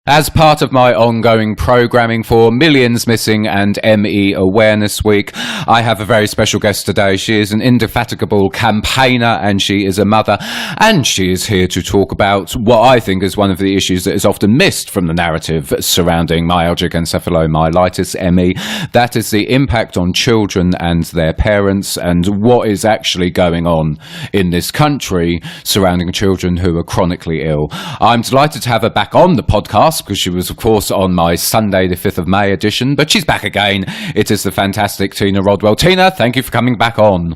As part of my ongoing programming for Millions Missing and ME Awareness Week, I have a very special guest today. She is an indefatigable campaigner and she is a mother, and she is here to talk about what I think is one of the issues that is often missed from the narrative surrounding myalgic encephalomyelitis, ME. That is the impact on children and their parents and what is actually going on in this country surrounding children who are chronically ill. I'm delighted to have her back on the podcast, because she was, of course, on my Sunday the 5th of May edition, but she's back again. It is the fantastic Tina Rodwell. Tina, thank you for coming back on.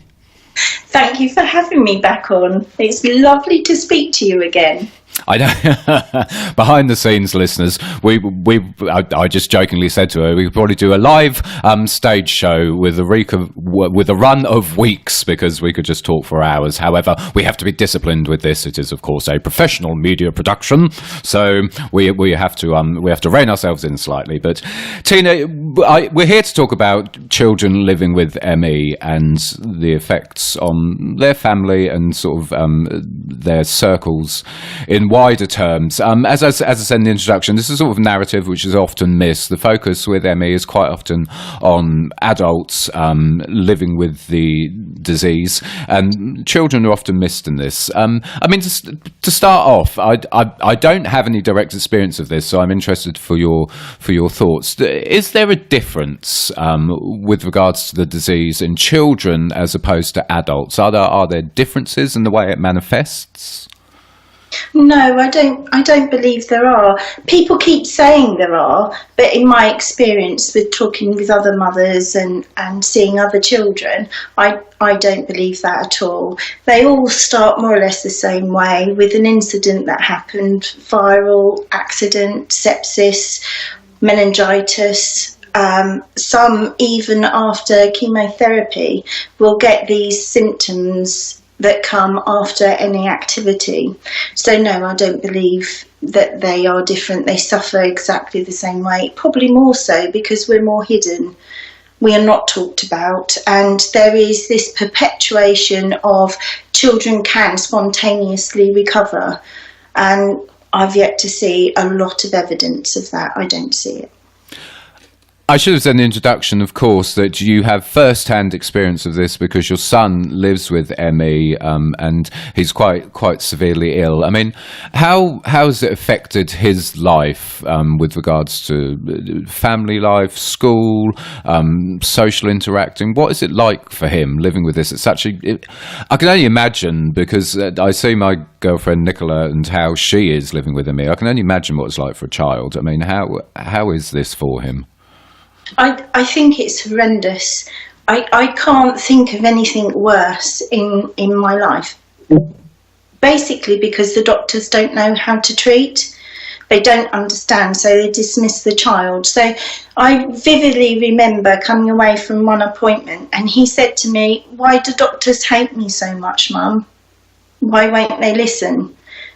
Thank you for having me back on. It's lovely to speak to you again. I know. Behind the scenes, listeners, I just jokingly said to her, we could probably do a live stage show with a run of weeks, because we could just talk for hours. However, we have to be disciplined with this. It is, of course, a professional media production, so we have to rein ourselves in slightly. But Tina, we're here to talk about children living with ME and the effects on their family and sort of their circles in wider terms. As I said in the introduction, this is a sort of narrative which is often missed. The focus with ME is quite often on adults living with the disease, and children are often missed in this. I mean, to start off, I don't have any direct experience of this, so I'm interested for your thoughts. Is there a difference with regards to the disease in children as opposed to adults? Are there differences in the way it manifests? No, I don't believe there are. People keep saying there are, but in my experience with talking with other mothers and seeing other children, I don't believe that at all. They all start more or less the same way, with an incident that happened, viral accident, sepsis, meningitis. Some, even after chemotherapy, will get these symptoms that come after any activity. So no, I don't believe that they are different. They suffer exactly the same way, probably more so because we're more hidden. We are not talked about, and there is this perpetuation of children can spontaneously recover, and I've yet to see a lot of evidence of that. I don't see it. I should have said in the introduction, of course, that you have first-hand experience of this because your son lives with ME and he's quite severely ill. I mean, how has it affected his life with regards to family life, school, social interacting? What is it like for him living with this? I can only imagine, because I see my girlfriend Nicola and how she is living with ME. I can only imagine what it's like for a child. I mean, how is this for him? I think it's horrendous. I can't think of anything worse in my life. Basically because the doctors don't know how to treat. They don't understand, so they dismiss the child. So I vividly remember coming away from one appointment and he said to me, "Why do doctors hate me so much, Mum? Why won't they listen?"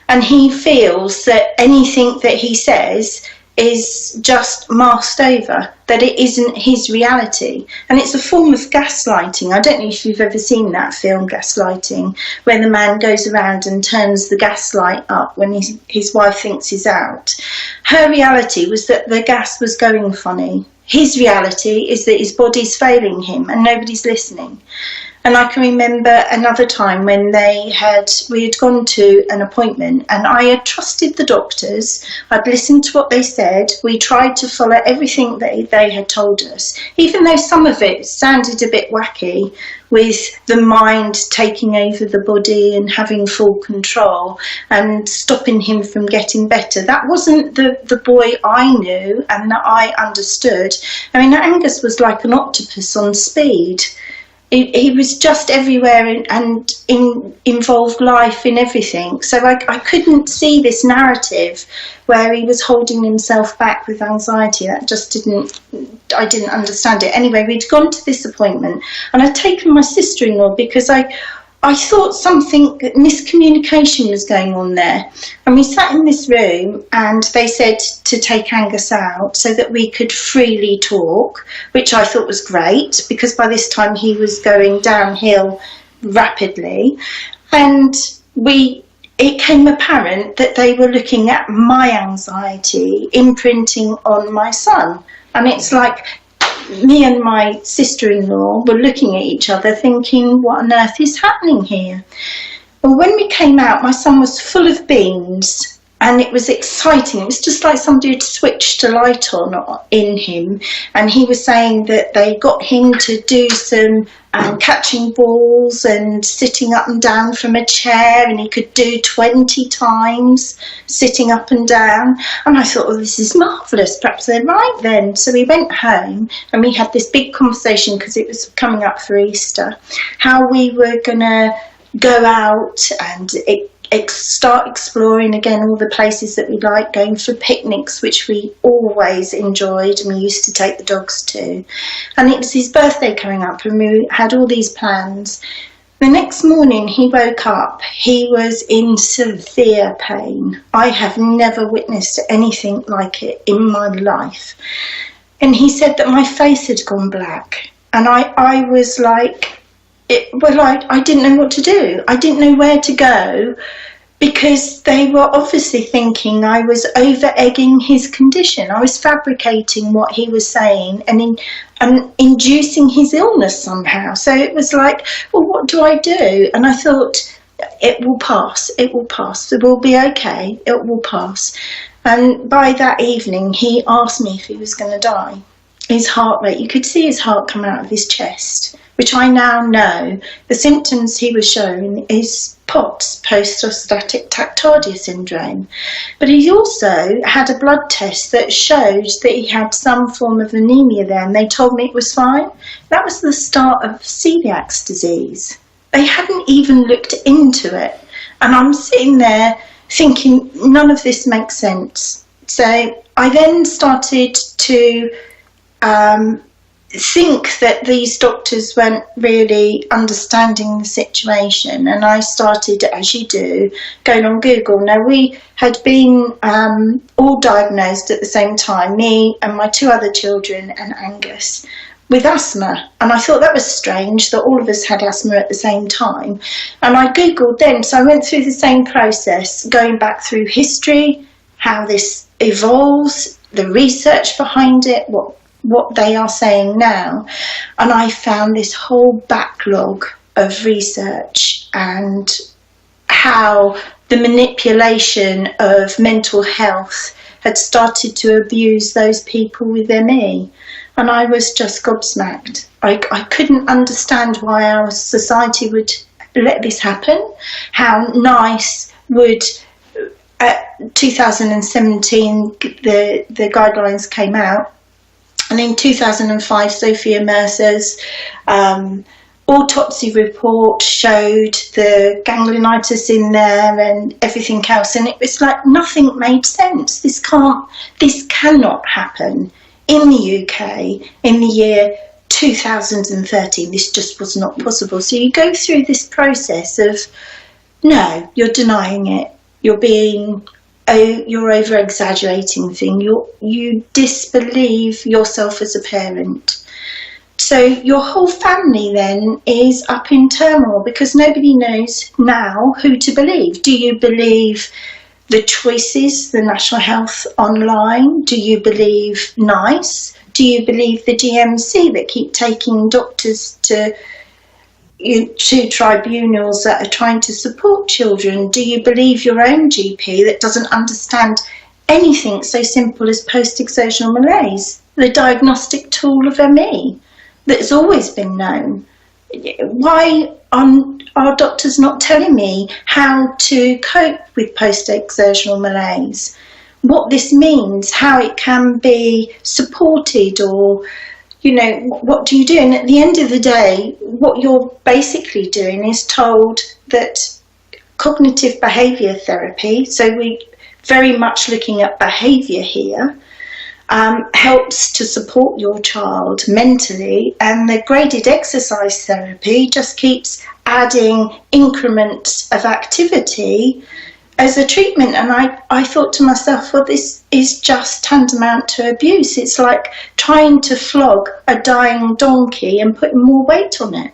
And he feels that anything that he says is just masked over, that it isn't his reality. And it's a form of gaslighting. I don't know if you've ever seen that film, Gaslighting, where the man goes around and turns the gas light up when his wife thinks he's out. Her reality was that the gas was going funny. His reality is that his body's failing him and nobody's listening. And I can remember another time when we had gone to an appointment and I had trusted the doctors. I'd listened to what they said. We tried to follow everything that they had told us, even though some of it sounded a bit wacky, with the mind taking over the body and having full control and stopping him from getting better. That wasn't the boy I knew and that I understood. I mean, Angus was like an octopus on speed. He was just everywhere and involved life in everything. So I couldn't see this narrative where he was holding himself back with anxiety. That just I didn't understand it. Anyway, we'd gone to this appointment and I'd taken my sister-in-law because I thought something, miscommunication was going on there. And we sat in this room and they said to take Angus out so that we could freely talk, which I thought was great because by this time he was going downhill rapidly. And we it came apparent that they were looking at my anxiety imprinting on my son. And it's like me and my sister-in-law were looking at each other thinking, what on earth is happening here? Well, when we came out, my son was full of beans. And it was exciting. It was just like somebody had switched a light on in him. And he was saying that they got him to do some catching balls and sitting up and down from a chair. And he could do 20 times sitting up and down. And I thought, oh, this is marvellous. Perhaps they're right then. So we went home and we had this big conversation because it was coming up for Easter. How we were going to go out and start exploring again all the places that we like, going for picnics, which we always enjoyed and we used to take the dogs to. And it was his birthday coming up and we had all these plans. The next morning he woke up, he was in severe pain. I have never witnessed anything like it in my life. And he said that my face had gone black. And I was like, I didn't know what to do. I didn't know where to go because they were obviously thinking I was over-egging his condition. I was fabricating what he was saying and inducing his illness somehow. So it was like, well, what do I do? And I thought, it will pass. It will pass. It will be okay. It will pass. And by that evening, he asked me if he was going to die. His heart rate, you could see his heart come out of his chest, which I now know the symptoms he was showing is POTS, post-ostatic tachycardia syndrome. But he also had a blood test that showed that he had some form of anemia there, and they told me it was fine. That was the start of celiac disease. They hadn't even looked into it. And I'm sitting there thinking, none of this makes sense. So I then started to think that these doctors weren't really understanding the situation, and I started, as you do, going on Google. Now, we had been all diagnosed at the same time, me and my two other children and Angus, with asthma, and I thought that was strange that all of us had asthma at the same time. And I Googled then, so I went through the same process, going back through history, how this evolves, the research behind it, what they are saying now, and I found this whole backlog of research and how the manipulation of mental health had started to abuse those people with ME, and I was just gobsmacked. I couldn't understand why our society would let this happen, how NICE would. 2017 the guidelines came out. And in 2005, Sophia Mercer's autopsy report showed the ganglionitis in there and everything else. And it was like nothing made sense. This cannot happen in the UK in the year 2013. This just was not possible. So you go through this process of, no, you're denying it. You're over exaggerating things. You disbelieve yourself as a parent. So your whole family then is up in turmoil because nobody knows now who to believe. Do you believe the choices, the National Health Online? Do you believe NICE? Do you believe the DMC that keep taking doctors to tribunals that are trying to support children? Do you believe your own GP that doesn't understand anything so simple as post-exertional malaise, the diagnostic tool of ME that's always been known? Why are doctors not telling me how to cope with post-exertional malaise, what this means, how it can be supported, or what do you do? And at the end of the day, what you're basically doing is told that cognitive behaviour therapy, so we're very much looking at behaviour here, helps to support your child mentally, and the graded exercise therapy just keeps adding increments of activity as a treatment. And I thought to myself, well, this is just tantamount to abuse. It's like trying to flog a dying donkey and putting more weight on it.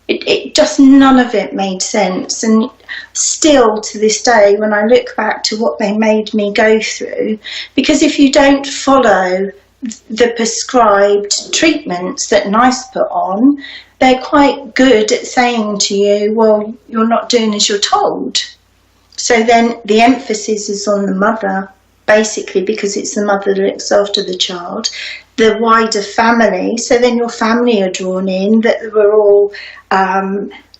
It just, none of it made sense. And still to this day when I look back to what they made me go through, because if you don't follow the prescribed treatments that NICE put on, they're quite good at saying to you, well, you're not doing as you're told. So then the emphasis is on the mother, basically, because it's the mother that looks after the child, the wider family. So then your family are drawn in, that we're all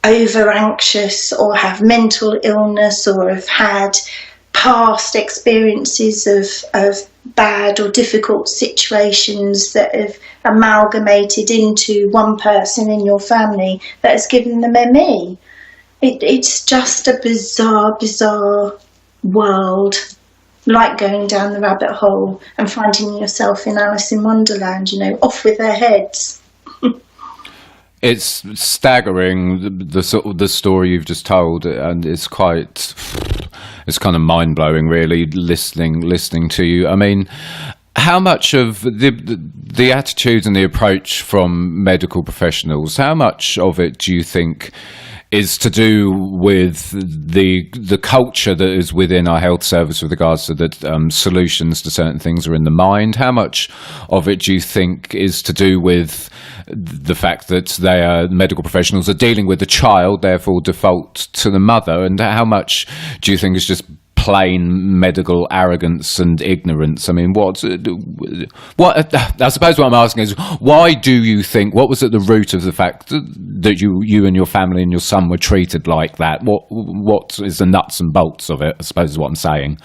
over anxious or have mental illness or have had past experiences of bad or difficult situations that have amalgamated into one person in your family that has given them ME. It's just a bizarre world, like going down the rabbit hole and finding yourself in Alice in Wonderland, off with their heads. It's staggering, the story you've just told, and it's kind of mind-blowing, really, listening to you. I mean, how much of the attitude and the approach from medical professionals, how much of it do you think is to do with the culture that is within our health service with regards to the solutions to certain things are in the mind? How much of it do you think is to do with the fact that medical professionals are dealing with the child, therefore default to the mother? And how much do you think is just plain medical arrogance and ignorance? I mean, what I suppose what I'm asking is, why do you think, what was at the root of the fact that you and your family and your son were treated like that? What is the nuts and bolts of it, I suppose, is what I'm saying.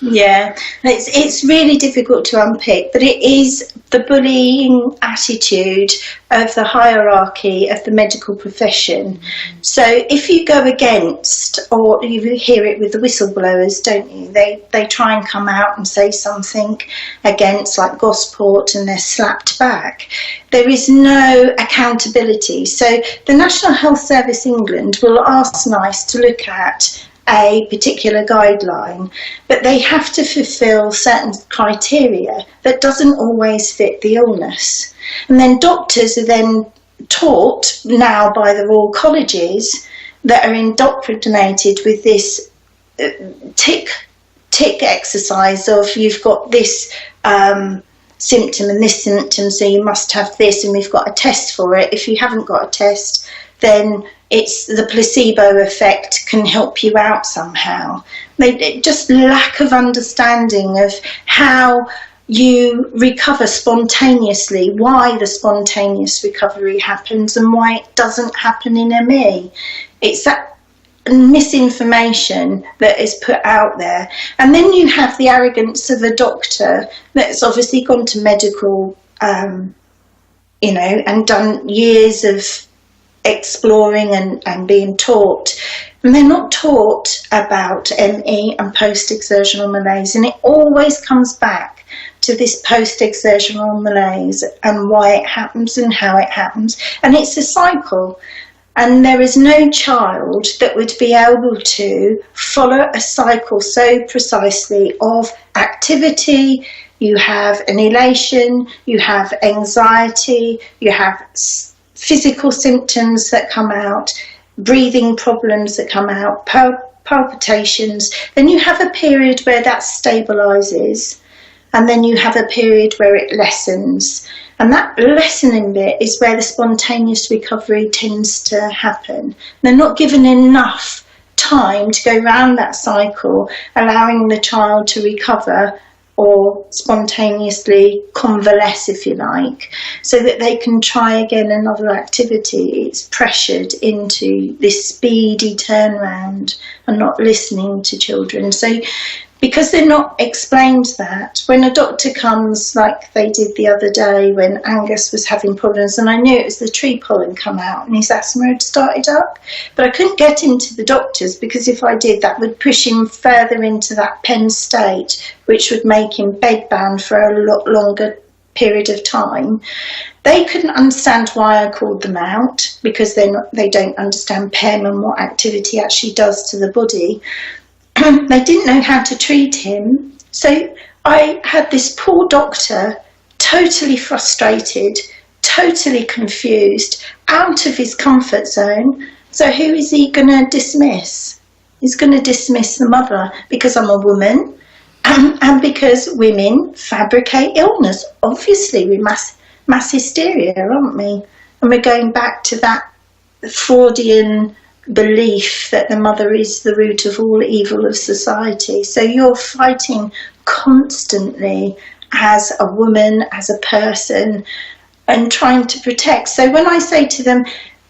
Yeah, it's really difficult to unpick, but it is the bullying attitude of the hierarchy of the medical profession. So if you go against, or you hear it with the whistleblowers, don't you? They try and come out and say something against, like Gosport, and they're slapped back. There is no accountability. So the National Health Service England will ask NICE to look at a particular guideline, but they have to fulfill certain criteria that doesn't always fit the illness. And then doctors are then taught now by the Royal Colleges that are indoctrinated with this tick exercise of, you've got this symptom and this symptom, so you must have this, and we've got a test for it. If you haven't got a test, then it's the placebo effect can help you out somehow. Just lack of understanding of how you recover spontaneously, why the spontaneous recovery happens and why it doesn't happen in ME. It's that misinformation that is put out there. And then you have the arrogance of a doctor that's obviously gone to medical, and done years of exploring and being taught, and they're not taught about ME and post-exertional malaise, and it always comes back to this post-exertional malaise and why it happens and how it happens, and it's a cycle, and there is no child that would be able to follow a cycle so precisely of activity. You have an elation, you have anxiety, you have physical symptoms that come out, breathing problems that come out, palpitations. Then you have a period where that stabilises, and then you have a period where it lessens. And that lessening bit is where the spontaneous recovery tends to happen. They're not given enough time to go round that cycle, allowing the child to recover or spontaneously convalesce, if you like, so that they can try again another activity. It's pressured into this speedy turnaround and not listening to children. So because they're not explained that, when a doctor comes, like they did the other day when Angus was having problems, and I knew it was the tree pollen come out and his asthma had started up, but I couldn't get into the doctors because if I did, that would push him further into that pen state, which would make him bedbound for a lot longer period of time. They couldn't understand why I called them out, because they don't understand PEM and what activity actually does to the body. They didn't know how to treat him. So I had this poor doctor, totally frustrated, totally confused, out of his comfort zone. So who is he going to dismiss? is going to dismiss the mother because I'm a woman and because women fabricate illness. Obviously, we're mass hysteria, aren't we? And we're going back to that Freudian belief that the mother is the root of all evil of society. So you're fighting constantly as a woman, as a person, and trying to protect. So when I say to them,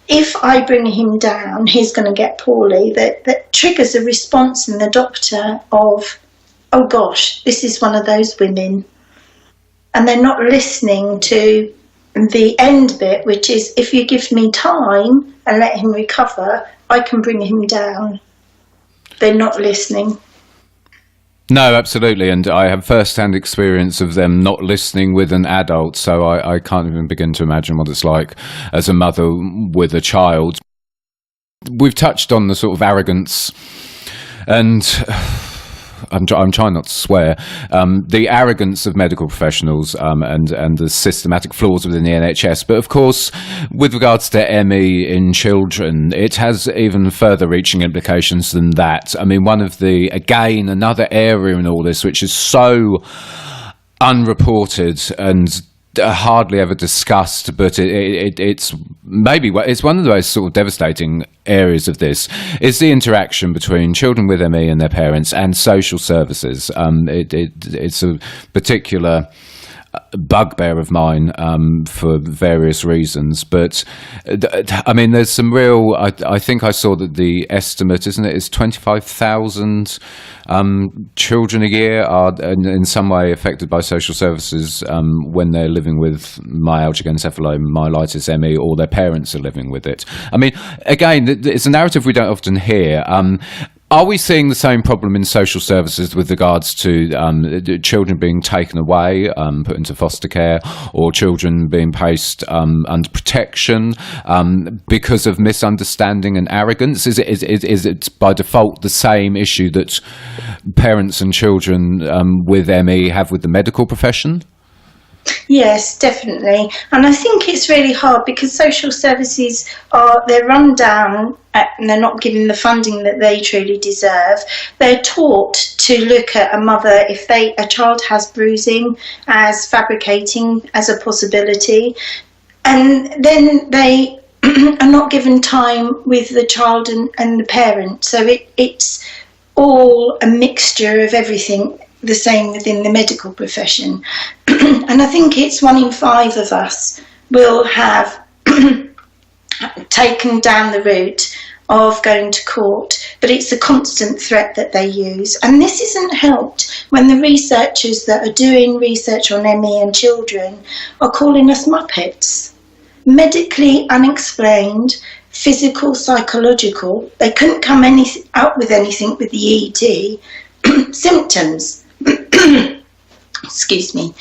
if I bring him down, he's going to get poorly, that triggers a response in the doctor of, oh gosh, this is one of those women. And they're not listening to the end bit, which is, if you give me time and let him recover, I can bring him down. They're not listening. No, absolutely. And I have first-hand experience of them not listening with an adult, so I can't even begin to imagine what it's like as a mother with a child. We've touched on the sort of arrogance and... I'm trying not to swear, the arrogance of medical professionals and the systematic flaws within the NHS. But of course, with regards to ME in children, it has even further reaching implications than that. I mean, another area in all this which is so unreported and hardly ever discussed, but it's one of those sort of devastating areas of this, is the interaction between children with ME and their parents and social services. It's a particular bugbear of mine for various reasons, but I mean, there's some real. I think I saw that the estimate, isn't it, is 25,000 children a year are in some way affected by social services when they're living with myalgic encephalomyelitis ME, or their parents are living with it. I mean, again, it's a narrative we don't often hear. Are we seeing the same problem in social services with regards to children being taken away, put into foster care, or children being placed under protection because of misunderstanding and arrogance? Is it by default the same issue that parents and children with ME have with the medical profession? Yes, definitely. And I think it's really hard because social services they're run down and they're not given the funding that they truly deserve. They're taught to look at a mother, if a child has bruising, as fabricating as a possibility. And then they are not given time with the child and the parent. So it's all a mixture of everything, the same within the medical profession. And I think it's 1 in 5 of us will have taken down the route of going to court, but it's a constant threat that they use. And this isn't helped when the researchers that are doing research on ME and children are calling us muppets. Medically unexplained, physical, psychological. They couldn't come out with anything with the ED symptoms. Excuse me.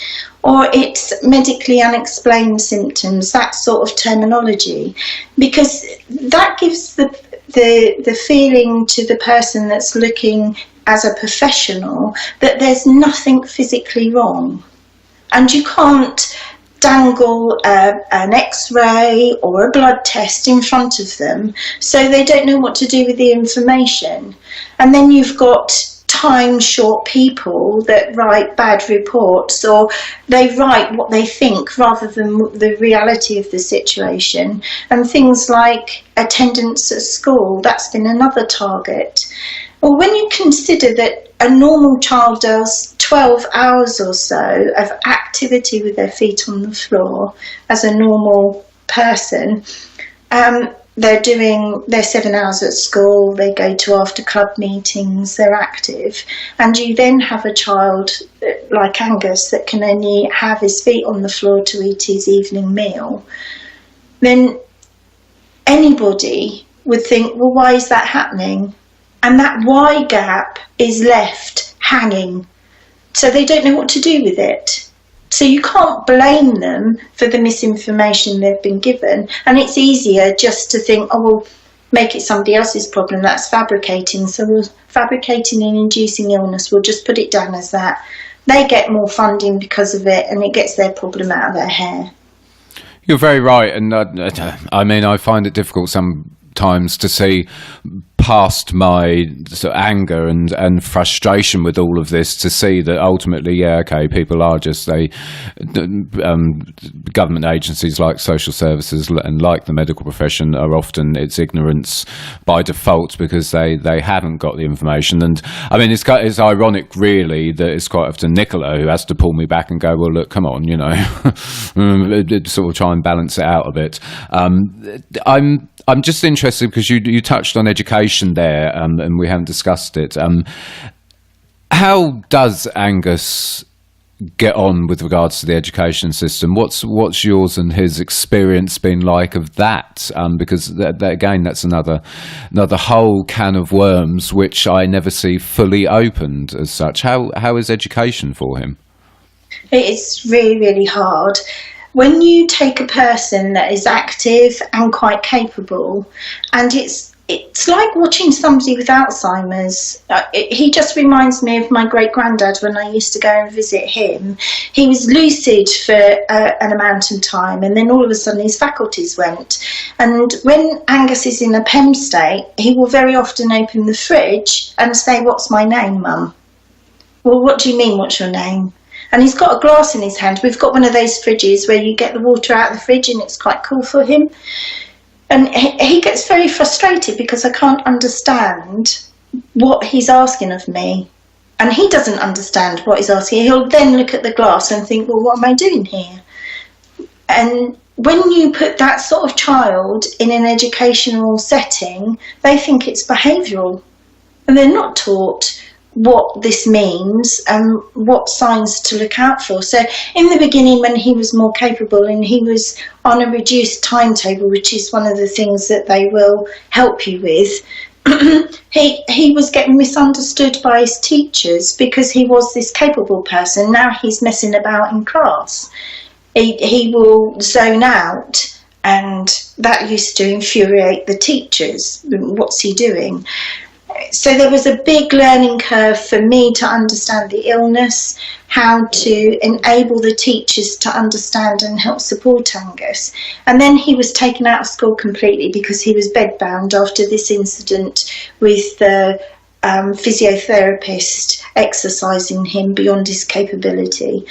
Or it's medically unexplained symptoms, that sort of terminology, because that gives the feeling to the person that's looking as a professional that there's nothing physically wrong. And you can't dangle an X-ray or a blood test in front of them, so they don't know what to do with the information. And then you've got time-short people that write bad reports, or they write what they think rather than the reality of the situation. And things like attendance at school, that's been another target. Well, when you consider that a normal child does 12 hours or so of activity with their feet on the floor as a normal person, they're 7 hours at school, they go to after club meetings, they're active, and you then have a child like Angus that can only have his feet on the floor to eat his evening meal, then anybody would think, well, why is that happening? And that why gap is left hanging, so they don't know what to do with it. So you can't blame them for the misinformation they've been given. And it's easier just to think, oh, well, make it somebody else's problem. That's fabricating. So we're fabricating and inducing illness. We'll just put it down as that. They get more funding because of it, and it gets their problem out of their hair. You're very right. And I mean, I find it difficult sometimes to see past my sort of anger and frustration with all of this to see that ultimately, people are just government agencies like social services and like the medical profession are often, it's ignorance by default because they haven't got the information. And I mean, it's ironic really that it's quite often Nicola who has to pull me back and go, well, look, come on, sort of try and balance it out a bit. I'm just interested because you touched on education there, and we haven't discussed it. How does Angus get on with regards to the education system? What's yours and his experience been like of that? Because that again, that's another whole can of worms which I never see fully opened as such. How is education for him? It's really, really hard. When you take a person that is active and quite capable, and it's like watching somebody with Alzheimer's. He just reminds me of my great-granddad when I used to go and visit him. He was lucid for an amount of time, and then all of a sudden his faculties went. And when Angus is in a PEM state, he will very often open the fridge and say, "What's my name, Mum?" "Well, what do you mean, what's your name?" And he's got a glass in his hand. We've got one of those fridges where you get the water out of the fridge, and it's quite cool for him. And he gets very frustrated because I can't understand what he's asking of me. And he doesn't understand what he's asking. He'll then look at the glass and think, well, what am I doing here? And when you put that sort of child in an educational setting, they think it's behavioural. And they're not taught what this means and what signs to look out for. So in the beginning, when he was more capable and he was on a reduced timetable, which is one of the things that they will help you with, he was getting misunderstood by his teachers because he was this capable person. Now he's messing about in class. He will zone out, and that used to infuriate the teachers. What's he doing? So there was a big learning curve for me to understand the illness, how to enable the teachers to understand and help support Angus. And then he was taken out of school completely because he was bedbound after this incident with the physiotherapist exercising him beyond his capability.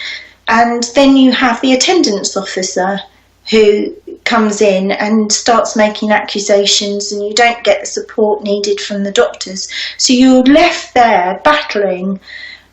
And then you have the attendance officer who comes in and starts making accusations, and you don't get the support needed from the doctors. So you're left there battling,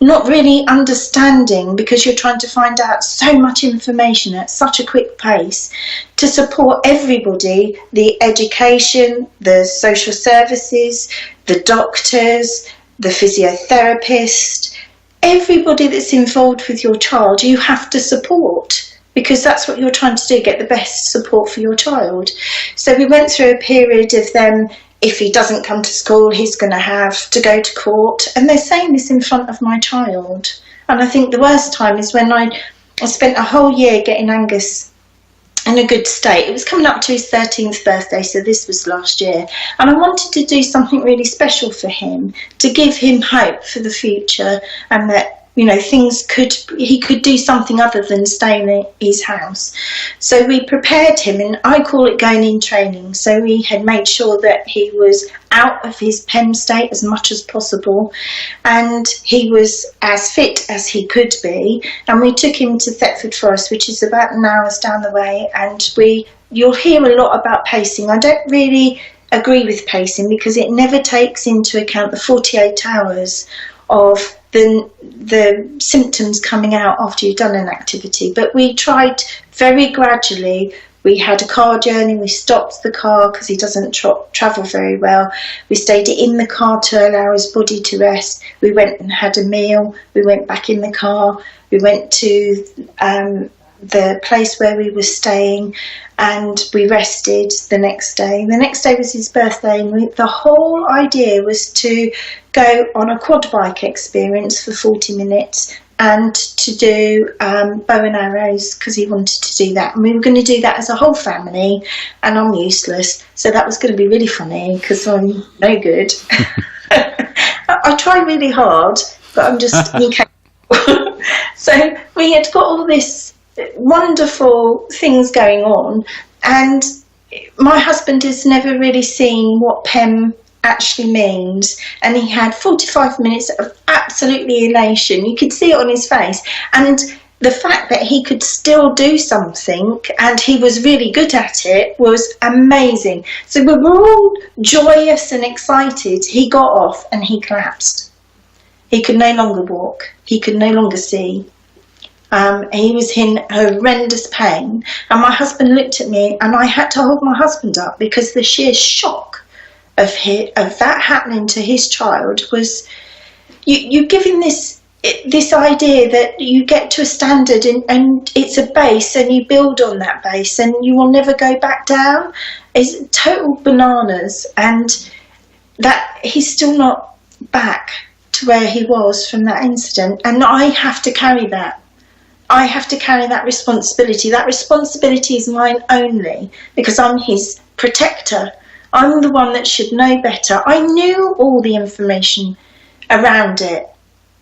not really understanding, because you're trying to find out so much information at such a quick pace to support everybody, the education, the social services, the doctors, the physiotherapist, everybody that's involved with your child, you have to support. Because that's what you're trying to do, get the best support for your child. So we went through a period of them, if he doesn't come to school, he's going to have to go to court. And they're saying this in front of my child. And I think the worst time is when I spent a whole year getting Angus in a good state. It was coming up to his 13th birthday, so this was last year. And I wanted to do something really special for him, to give him hope for the future, and that he could do something other than stay in his house. So we prepared him, and I call it going in training. So we had made sure that he was out of his PEM state as much as possible, and he was as fit as he could be. And we took him to Thetford Forest, which is about an hour's down the way, and you'll hear a lot about pacing. I don't really agree with pacing because it never takes into account the 48 hours of the symptoms coming out after you've done an activity. But we tried very gradually. We had a car journey. We stopped the car because he doesn't travel very well. We stayed in the car to allow his body to rest. We went and had a meal. We went back in the car. We went to the place where we were staying, and we rested the next day. The next day was his birthday, and the whole idea was to go on a quad bike experience for 40 minutes and to do bow and arrows because he wanted to do that. And we were going to do that as a whole family, and I'm useless, so that was going to be really funny because I'm no good. I try really hard, but I'm just incapable. So we had got all this wonderful things going on, and my husband has never really seen what PEM actually means. And he had 45 minutes of absolutely elation. You could see it on his face. And the fact that he could still do something and he was really good at it was amazing. So we were all joyous and excited. He got off and he collapsed. He could no longer walk. He could no longer see. He was in horrendous pain. And my husband looked at me and I had to hold my husband up because the sheer shock of that happening to his child was, you give him this idea that you get to a standard and it's a base and you build on that base and you will never go back down. It's total bananas, and that he's still not back to where he was from that incident, and I have to carry that. I have to carry that responsibility. That responsibility is mine only because I'm his protector. I'm the one that should know better. I knew all the information around it.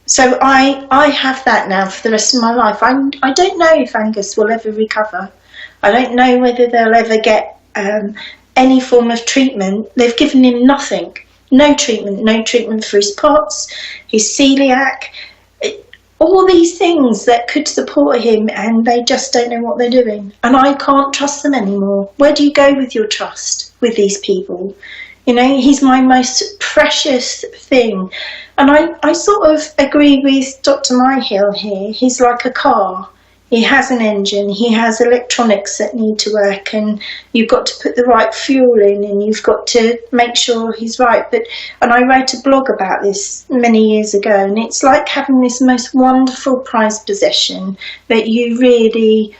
So I have that now for the rest of my life. I don't know if Angus will ever recover. I don't know whether they'll ever get any form of treatment. They've given him nothing. No treatment for his POTS, his celiac, all these things that could support him, and they just don't know what they're doing. And I can't trust them anymore. Where do you go with your trust with these people? You know, he's my most precious thing. And I sort of agree with Dr. Myhill here. He's like a car. He has an engine, he has electronics that need to work, and you've got to put the right fuel in, and you've got to make sure he's right. And I wrote a blog about this many years ago, and it's like having this most wonderful prized possession that you really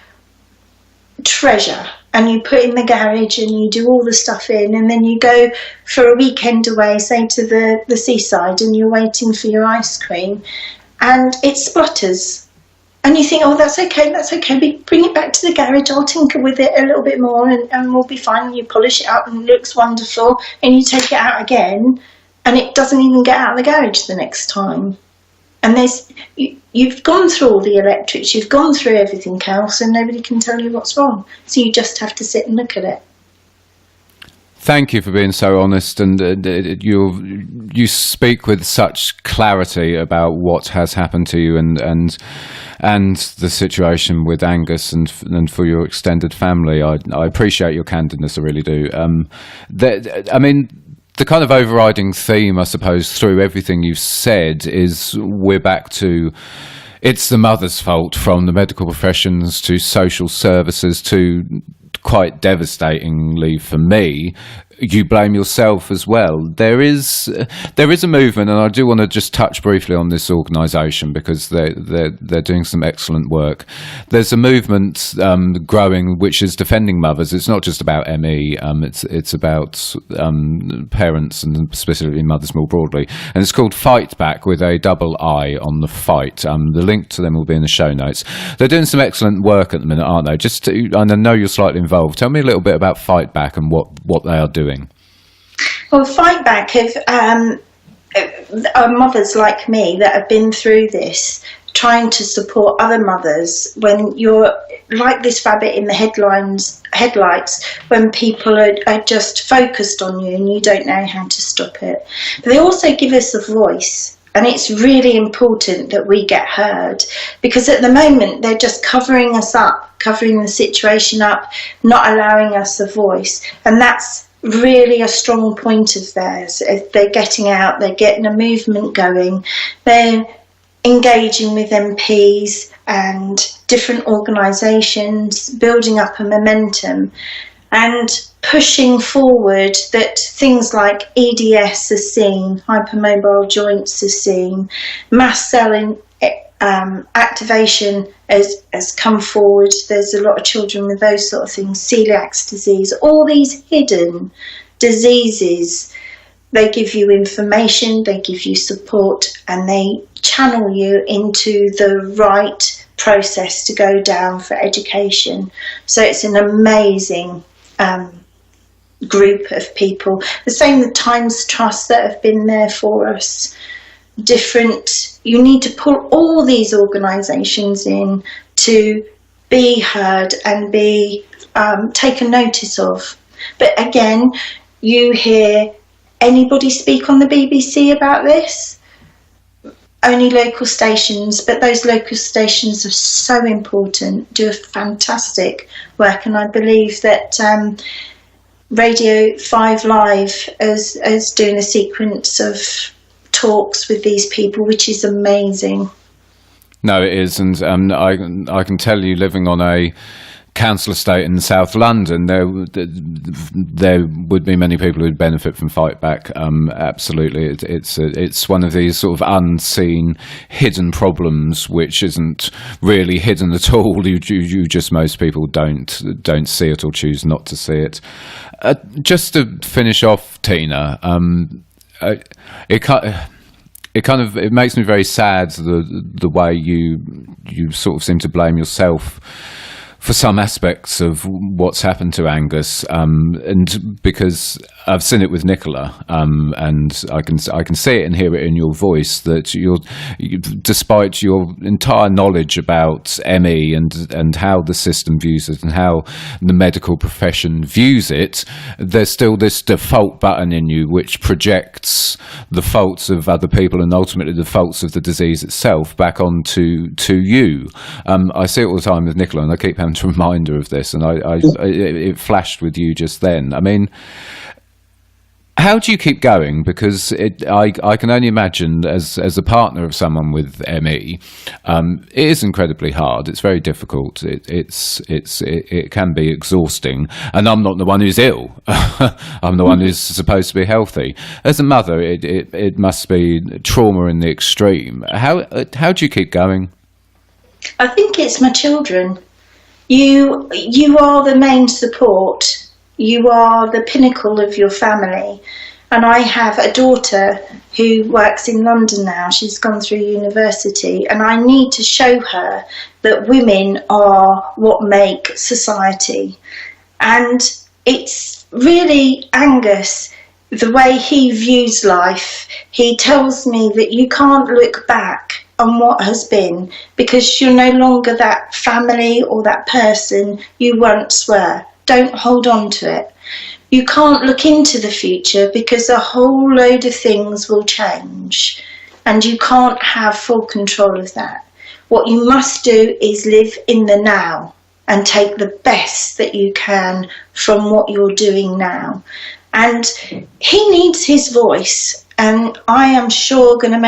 treasure, and you put in the garage and you do all the stuff in, and then you go for a weekend away, say to the seaside, and you're waiting for your ice cream, and it splutters. And you think, oh, that's okay, we bring it back to the garage, I'll tinker with it a little bit more and we'll be fine. And you polish it up and it looks wonderful, and you take it out again and it doesn't even get out of the garage the next time. And you've gone through all the electrics, you've gone through everything else, and nobody can tell you what's wrong. So you just have to sit and look at it. Thank you for being so honest, and you speak with such clarity about what has happened to you and the situation with Angus and for your extended family. I appreciate your candidness, I really do. The kind of overriding theme, I suppose, through everything you've said is we're back to it's the mother's fault, from the medical professions to social services to, quite devastatingly for me, you blame yourself as well. There is a movement, and I do want to just touch briefly on this organisation because they're doing some excellent work. There's a movement growing which is defending mothers. It's not just about ME. It's about parents and specifically mothers more broadly. And it's called Fight Back with a double I on the fight. The link to them will be in the show notes. They're doing some excellent work at the minute, aren't they? And I know you're slightly involved. Tell me a little bit about Fight Back and what they are doing. Well, Fight Back are mothers like me that have been through this, trying to support other mothers when you're like this rabbit in the headlights, when people are just focused on you and you don't know how to stop it. But they also give us a voice. And it's really important that we get heard, because at the moment they're just covering us up, covering the situation up, not allowing us a voice. And that's really a strong point of theirs. They're getting out, they're getting a movement going, they're engaging with MPs and different organisations, building up a momentum and pushing forward that things like EDS are seen, hypermobile joints are seen, mast cell activation has come forward. There's a lot of children with those sort of things, celiac disease, all these hidden diseases. They give you information, they give you support, and they channel you into the right process to go down for education. So it's an amazing group of people. The same with Times Trust that have been there for us. You need to pull all these organisations in to be heard and be taken notice of. But again, you hear anybody speak on the BBC about this. Only local stations, but those local stations are so important, do a fantastic work, and I believe that Radio 5 Live is doing a sequence of talks with these people, which is amazing. No, it is, and I can tell you, living on a council estate in South London, there would be many people who'd benefit from Fight Back. Absolutely, it's one of these sort of unseen, hidden problems, which isn't really hidden at all. You just, most people don't see it or choose not to see it. Just to finish off, Tina, it makes me very sad the way you sort of seem to blame yourself for some aspects of what's happened to Angus, and because I've seen it with Nicola, and I can see it and hear it in your voice that despite your entire knowledge about ME and how the system views it and how the medical profession views it, there's still this default button in you which projects the faults of other people and ultimately the faults of the disease itself back onto you. I see it all the time with Nicola, and I keep having to remind her of this, and it flashed with you just then. I mean, how do you keep going? Because I can only imagine, as a partner of someone with ME, it is incredibly hard. It's very difficult. It can be exhausting. And I'm not the one who's ill. I'm the one who's supposed to be healthy. As a mother, it must be trauma in the extreme. How do you keep going? I think it's my children. You are the main support. You are the pinnacle of your family. And I have a daughter who works in London now. She's gone through university, and I need to show her that women are what make society. And it's really Angus, the way he views life. He tells me that you can't look back on what has been because you're no longer that family or that person you once were. Don't hold on to it. You can't look into the future because a whole load of things will change and you can't have full control of that. What you must do is live in the now and take the best that you can from what you're doing now. And he needs his voice, and I am sure going to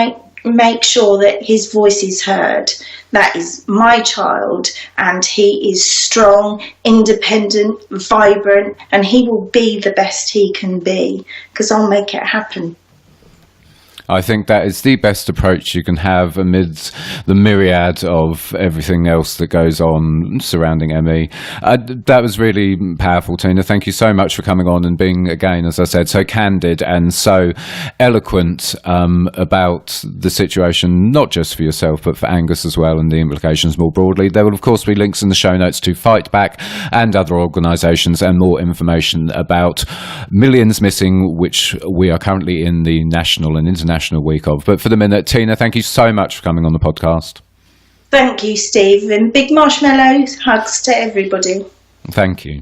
make sure that his voice is heard. That is my child, and he is strong, independent, vibrant, and he will be the best he can be because I'll make it happen. I think that is the best approach you can have amidst the myriad of everything else that goes on surrounding ME. That was really powerful, Tina. Thank you so much for coming on and being, again, as I said, so candid and so eloquent about the situation, not just for yourself, but for Angus as well, and the implications more broadly. There will, of course, be links in the show notes to Fight Back and other organisations and more information about Millions Missing, which we are currently in the national and international week of. But for the minute, Tina, thank you so much for coming on the podcast. Thank you, Steve, and big marshmallows hugs to everybody. Thank you.